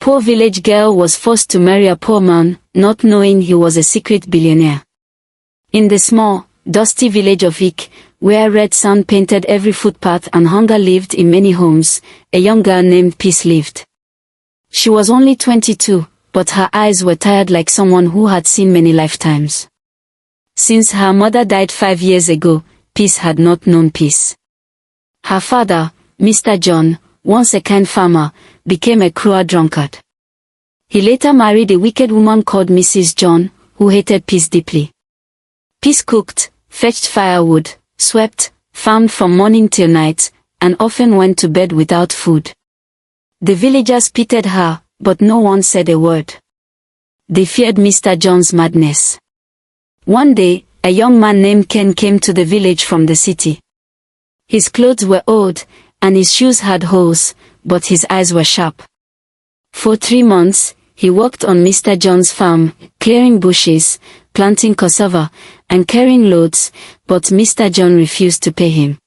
Poor village girl was forced to marry a poor man, not knowing he was a secret billionaire. In the small, dusty village of Ik, where red sand painted every footpath and hunger lived in many homes, a young girl named Peace lived. She was only 22, but her eyes were tired like someone who had seen many lifetimes. Since her mother died 5 years ago, Peace had not known peace. Her father, Mr. John, once a kind farmer, became a cruel drunkard. He later married a wicked woman called Mrs. John, who hated Peace deeply. Peace cooked, fetched firewood, swept, farmed from morning till night, and often went to bed without food. The villagers pitied her, but no one said a word. They feared Mr. John's madness. One day, a young man named Ken came to the village from the city. His clothes were old, and his shoes had holes, but his eyes were sharp. For 3 months, he worked on Mr. John's farm, clearing bushes, planting cassava, and carrying loads, but Mr. John refused to pay him.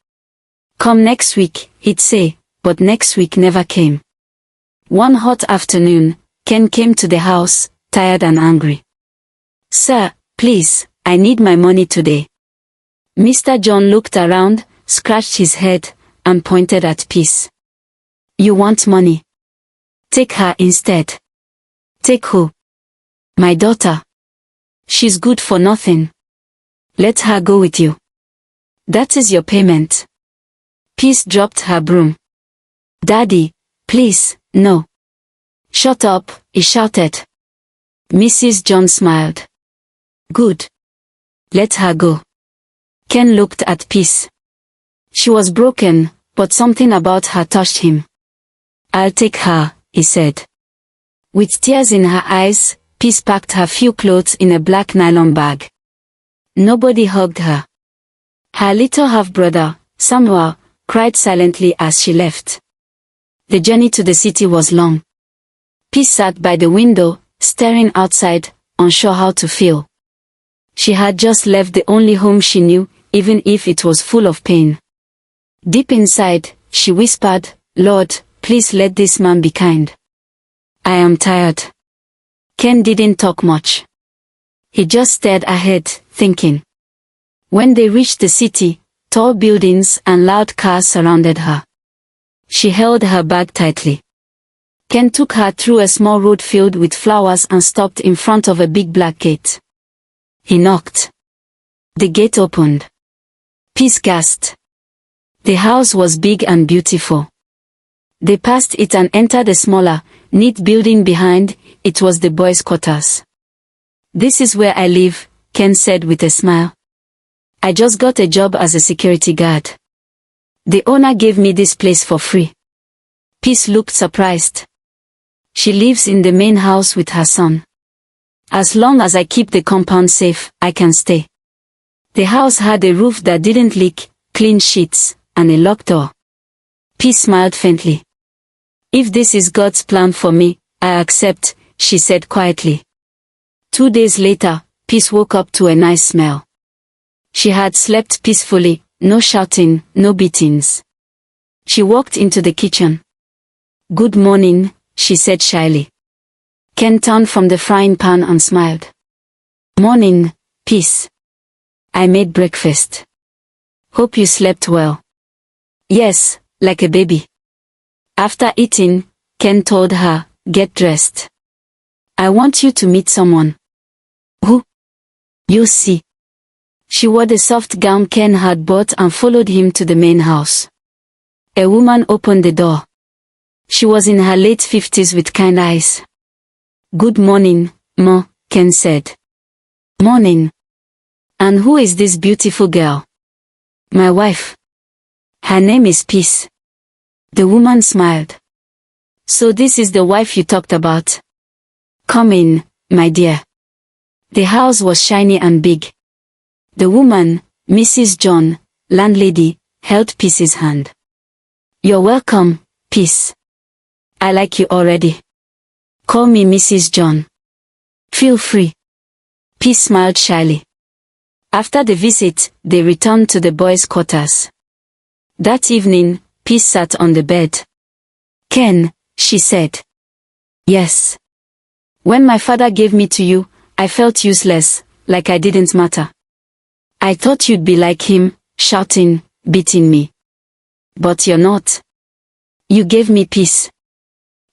"Come next week," he'd say, but next week never came. One hot afternoon, Ken came to the house, tired and angry. "Sir, please, I need my money today." Mr. John looked around, scratched his head, and pointed at Peace. "You want money? Take her instead." "Take who?" "My daughter. She's good for nothing. Let her go with you. That is your payment." Peace dropped her broom. "Daddy, please, no." "Shut up," he shouted. Mrs. John smiled. "Good. Let her go." Ken looked at Peace. She was broken, but something about her touched him. "I'll take her," he said. With tears in her eyes, Peace packed her few clothes in a black nylon bag. Nobody hugged her. Her little half-brother, Samuel, cried silently as she left. The journey to the city was long. Peace sat by the window, staring outside, unsure how to feel. She had just left the only home she knew, even if it was full of pain. Deep inside, she whispered, "Lord, please let this man be kind. I am tired." Ken didn't talk much. He just stared ahead, thinking. When they reached the city, tall buildings and loud cars surrounded her. She held her bag tightly. Ken took her through a small road filled with flowers and stopped in front of a big black gate. He knocked. The gate opened. Peace gasped. The house was big and beautiful. They passed it and entered a smaller, neat building behind. It was the boys' quarters. "This is where I live," Ken said with a smile. "I just got a job as a security guard. The owner gave me this place for free." Peace looked surprised. "She lives in the main house with her son. As long as I keep the compound safe, I can stay." The house had a roof that didn't leak, clean sheets, and a locked door. Peace smiled faintly. "If this is God's plan for me, I accept," she said quietly. 2 days later, Peace woke up to a nice smell. She had slept peacefully, no shouting, no beatings. She walked into the kitchen. "Good morning," she said shyly. Ken turned from the frying pan and smiled. "Morning, Peace. I made breakfast. Hope you slept well." "Yes, like a baby." After eating, Ken told her, "Get dressed. I want you to meet someone." "Who?" "You'll see." She wore the soft gown Ken had bought and followed him to the main house. A woman opened the door. She was in her late 50s with kind eyes. "Good morning, Ma," Ken said. "Morning. And who is this beautiful girl?" "My wife. Her name is Peace." The woman smiled. "So this is the wife you talked about? Come in, my dear." The house was shiny and big. The woman, Mrs. John, landlady, held Peace's hand. "You're welcome, Peace. I like you already. Call me Mrs. John. Feel free." Peace smiled shyly. After the visit, they returned to the boys' quarters. That evening, Peace sat on the bed. "Ken," she said. Yes. When my father gave me to you, I felt useless, like I didn't matter. I thought you'd be like him, shouting, beating me. But you're not. You gave me peace.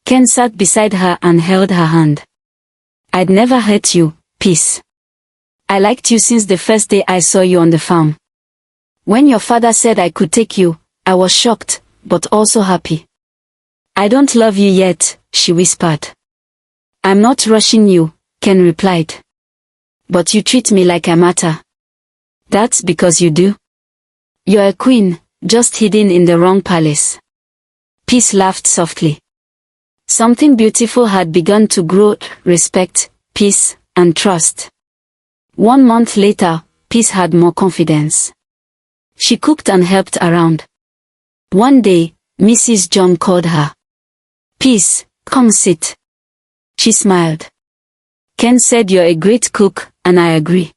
Ken sat beside her and held her hand. I'd never hurt you, peace. I liked you since the first day I saw you on the farm. When your father said I could take you, I was shocked, but also happy. I don't love you yet, she whispered. I'm not rushing you, Ken replied. But you treat me like I matter. That's because you do. You're a queen, just hidden in the wrong palace. Peace laughed softly. Something beautiful had begun to grow, respect, peace, and trust. 1 month later, Peace had more confidence. She cooked and helped around. One day, Mrs. John called her. Peace, come sit. She smiled. Ken said you're a great cook, and I agree.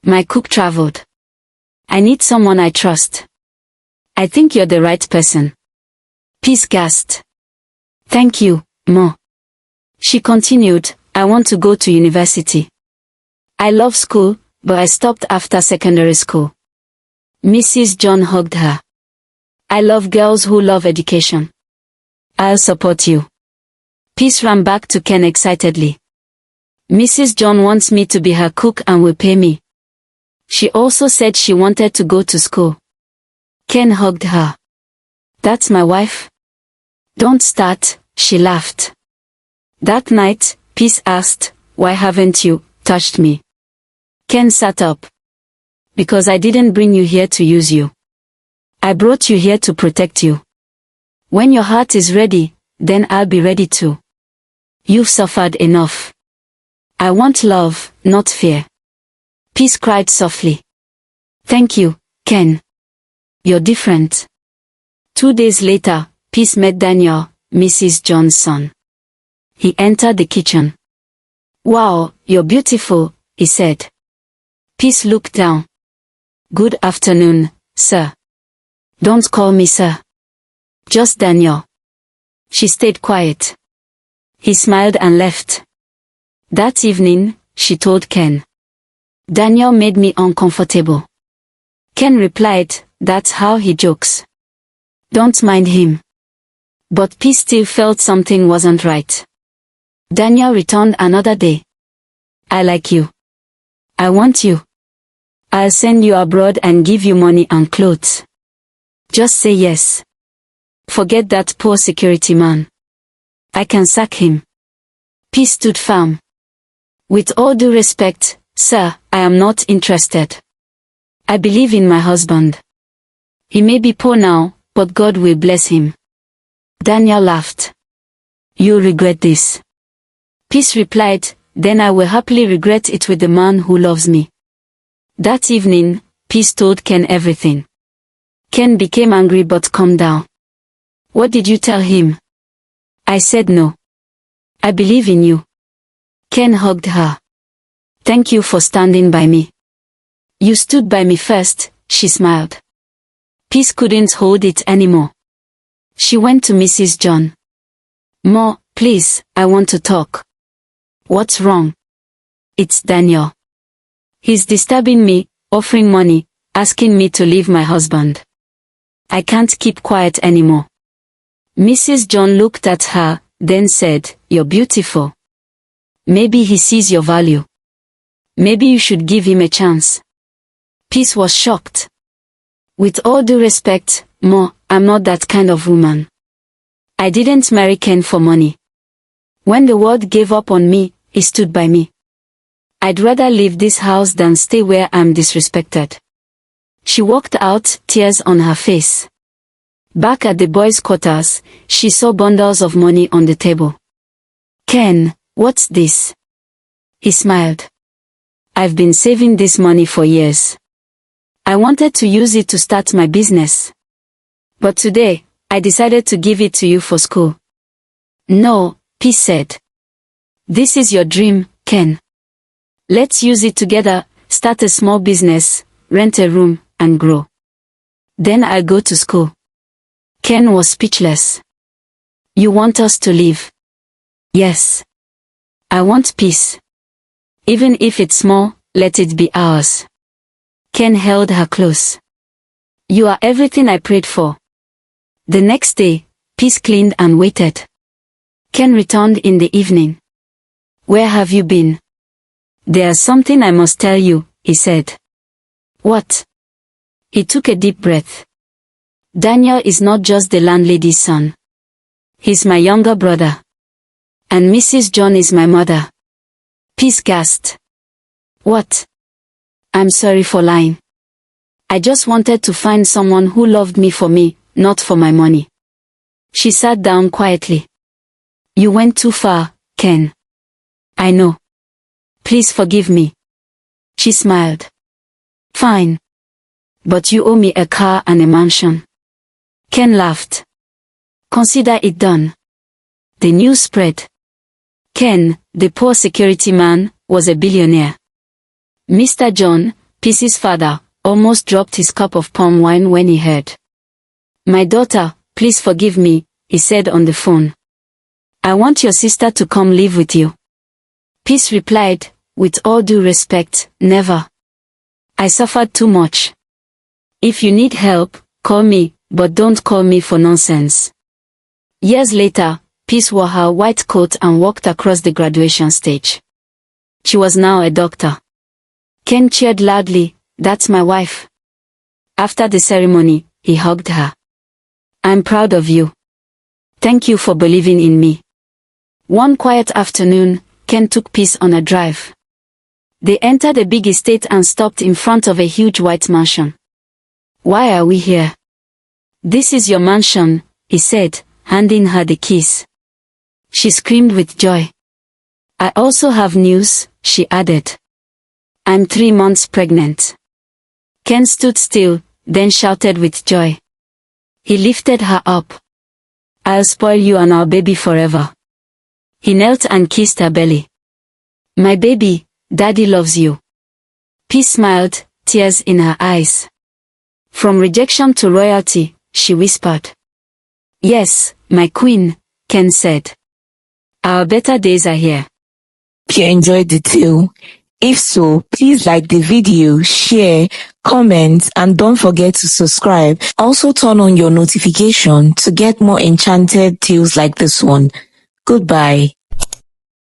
My cook traveled. I need someone I trust. I think you're the right person. Peace gasped. Thank you, Ma. She continued, I want to go to university. I love school, but I stopped after secondary school. Mrs. John hugged her. I love girls who love education. I'll support you. Peace ran back to Ken excitedly. Mrs. John wants me to be her cook and will pay me. She also said she wanted to go to school. Ken hugged her. That's my wife? Don't start, she laughed. That night, Peace asked, why haven't you touched me? Ken sat up. Because I didn't bring you here to use you. I brought you here to protect you. When your heart is ready, then I'll be ready too. You've suffered enough. I want love, not fear. Peace cried softly. Thank you, Ken. You're different. 2 days later, Peace met Daniel, Mrs. John's son. He entered the kitchen. Wow, you're beautiful, he said. Peace looked down. Good afternoon, sir. Don't call me sir. Just Daniel. She stayed quiet. He smiled and left. That evening, she told Ken. Daniel made me uncomfortable. Ken replied, that's how he jokes. Don't mind him. But Peace still felt something wasn't right. Daniel returned another day. I like you. I want you. I'll send you abroad and give you money and clothes. Just say yes. Forget that poor security man. I can sack him. Peace stood firm. With all due respect, sir, I am not interested. I believe in my husband. He may be poor now, but God will bless him. Daniel laughed. You'll regret this. Peace replied, then I will happily regret it with the man who loves me. That evening, Peace told Ken everything. Ken became angry but calmed down. What did you tell him? I said no. I believe in you. Ken hugged her. Thank you for standing by me. You stood by me first, she smiled. Peace couldn't hold it anymore. She went to Mrs. John. Ma, please, I want to talk. What's wrong? It's Daniel. He's disturbing me, offering money, asking me to leave my husband. I can't keep quiet anymore. Mrs. John looked at her, then said, you're beautiful. Maybe he sees your value. Maybe you should give him a chance. Peace was shocked. With all due respect, Ma, I'm not that kind of woman. I didn't marry Ken for money. When the world gave up on me, he stood by me. I'd rather leave this house than stay where I'm disrespected. She walked out, tears on her face. Back at the boys' quarters, she saw bundles of money on the table. Ken, what's this? He smiled. I've been saving this money for years. I wanted to use it to start my business. But today, I decided to give it to you for school. No, Peace said. This is your dream, Ken. Let's use it together, start a small business, rent a room, and grow. Then I'll go to school. Ken was speechless. You want us to leave? Yes. I want peace. Even if it's small, let it be ours. Ken held her close. You are everything I prayed for. The next day, Peace cleaned and waited. Ken returned in the evening. Where have you been? There's something I must tell you, he said. What? He took a deep breath. Daniel is not just the landlady's son. He's my younger brother. And Mrs. John is my mother. Peace gasped. What? I'm sorry for lying. I just wanted to find someone who loved me for me, not for my money. She sat down quietly. You went too far, Ken. I know. Please forgive me. She smiled. Fine. But you owe me a car and a mansion. Ken laughed. Consider it done. The news spread. Ken, the poor security man, was a billionaire. Mr. John, Peace's father, almost dropped his cup of palm wine when he heard. My daughter, please forgive me, he said on the phone. I want your sister to come live with you. Peace replied, with all due respect, never. I suffered too much. If you need help, call me, but don't call me for nonsense. Years later, Peace wore her white coat and walked across the graduation stage. She was now a doctor. Ken cheered loudly, that's my wife. After the ceremony, he hugged her. I'm proud of you. Thank you for believing in me. One quiet afternoon, Ken took Peace on a drive. They entered a big estate and stopped in front of a huge white mansion. Why are we here? This is your mansion, he said, handing her the keys. She screamed with joy. I also have news, she added. I'm 3 months pregnant. Ken stood still, then shouted with joy. He lifted her up. I'll spoil you and our baby forever. He knelt and kissed her belly. My baby, Daddy loves you. Peace smiled, tears in her eyes. From rejection to royalty, she whispered. Yes, my queen, Ken said. Our better days are here. If you enjoyed the tale, if so, please like the video, share, comment, and don't forget to subscribe. Also turn on your notification to get more enchanted tales like this one. Goodbye.